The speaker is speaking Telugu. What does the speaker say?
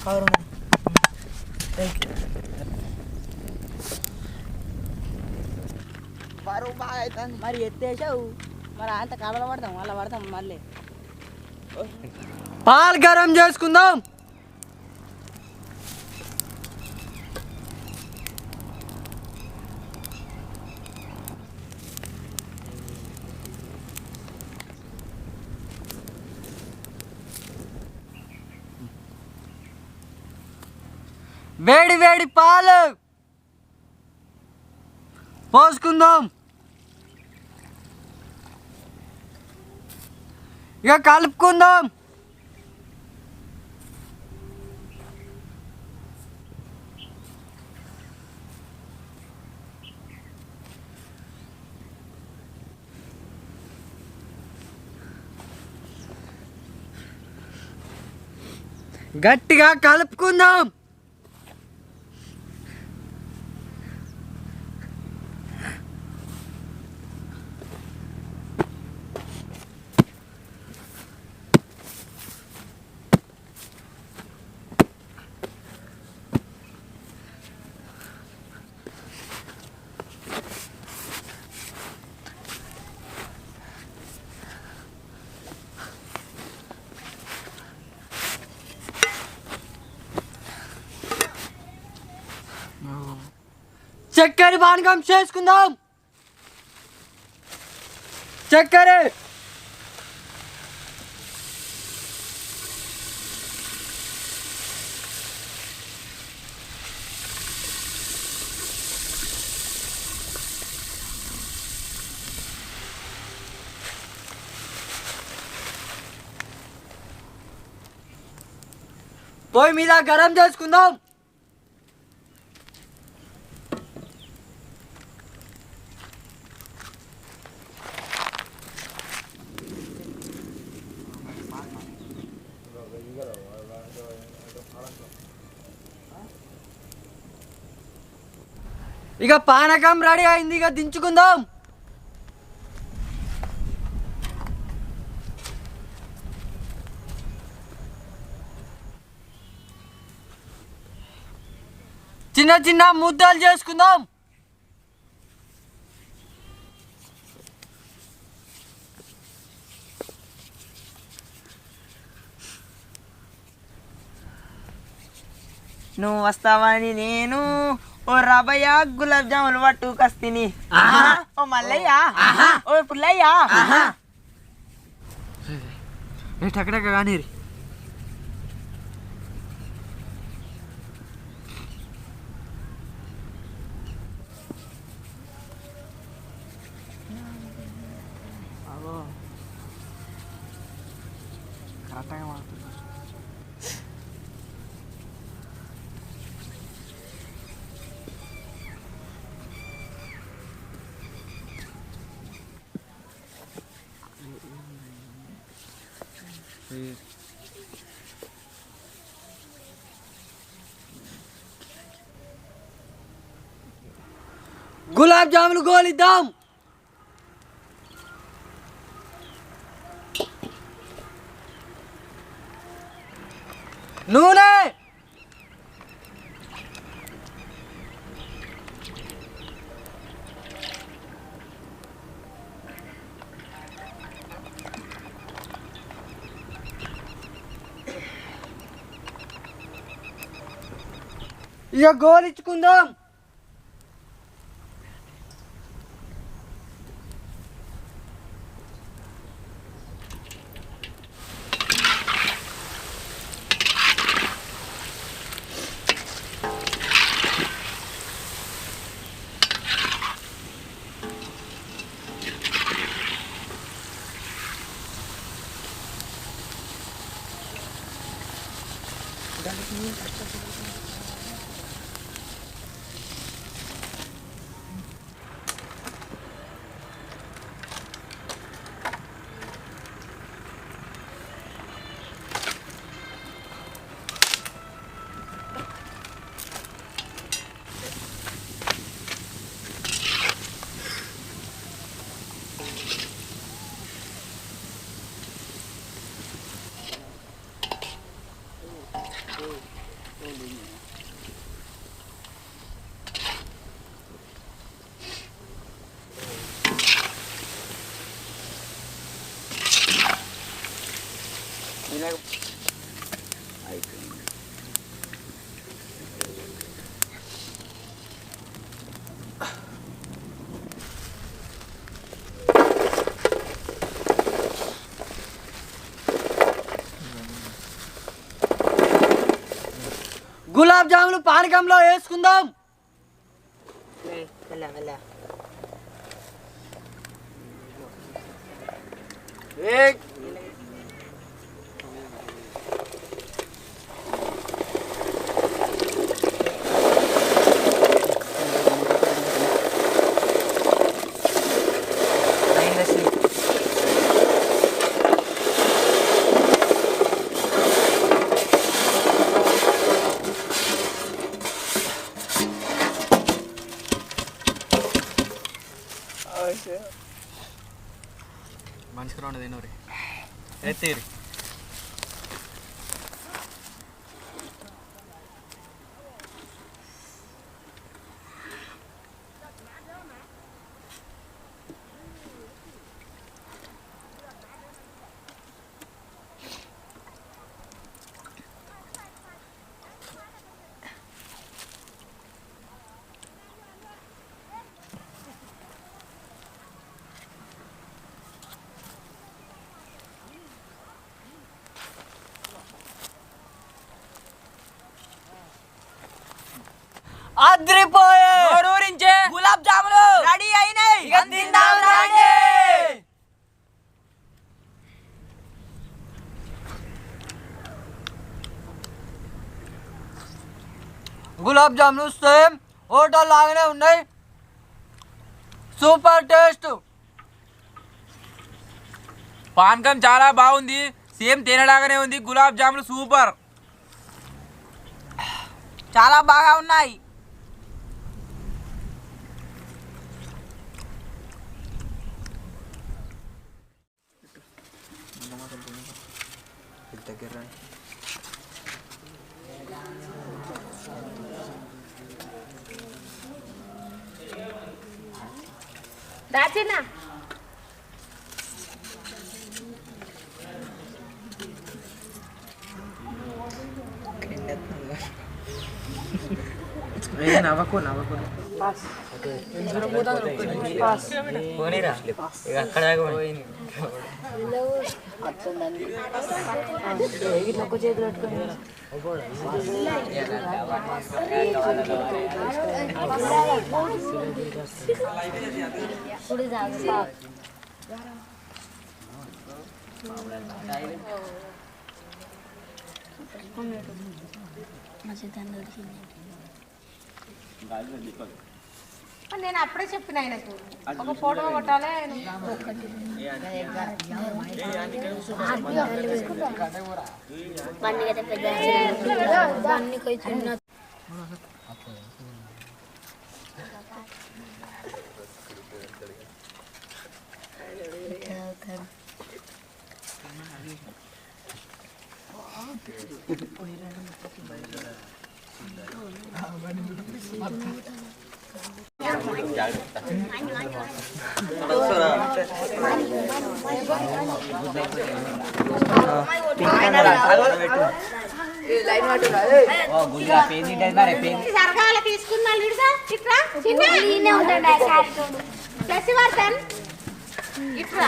కవరున్నా బరువు బాగా అవుతుంది. మరి ఎత్తేసావు మరి అంత కడలు పడతాం మళ్ళీ పడతాం మళ్ళీ. పాలు గరం చేసుకుందాం. వేడి వేడి పాలు పోసుకుందాం. ఇక కలుపుకుందాం. గట్టిగా కలుపుకుందాం. చక్కెర పానకం చేసుకుందాం. చక్కెర పొయ్యి మీద గరం చేసుకుందాం. ఇక పానకం రెడీ అయింది. ఇక దించుకుందాం. చిన్న చిన్న ముద్దలు చేసుకుందాం. నువ్వు వస్తావని నేను ఓ రాబయ్య గులాబ్ జాములు పట్టుకొస్తిని. ఓ మల్లయ్య, ఓ పుల్లయ్య. టక్కడక్క కానీ కరెక్ట్గా మాట్లాడుతున్నా. గులాబ్ జాములు గోలిద్దాం. నూనె ఇక గోలించుకుందాం. గులాబ్ జాములు పానకంలో వేసుకుందాం. మంచిగా ఉండదు నూరి ఎత్తేరి అద్రిపోయే గులాబ్ జాములు రెడీ అయినాయి. ఇక తిందాం రండి. గులాబ్ జాములు సేమ్ హోటల్ లాగానే ఉన్నాయి. Super taste. పానకం చాలా బాగుంది. సేమ్ తేనెలాగానే ఉంది. గులాబ్ జాములు సూపర్. చాలా బాగా ఉన్నాయి. దాచినా నవ్వకు నవ్వకు పోనీరా ఇక అక్కడ దాకా పోయింది. నేను అప్పుడే చెప్పిన ఆయనకు ఒక ఫోటో కొట్టాలి. సరగాల తీసుకున్నాడు ఇట్లా చిన్న ఇట్లా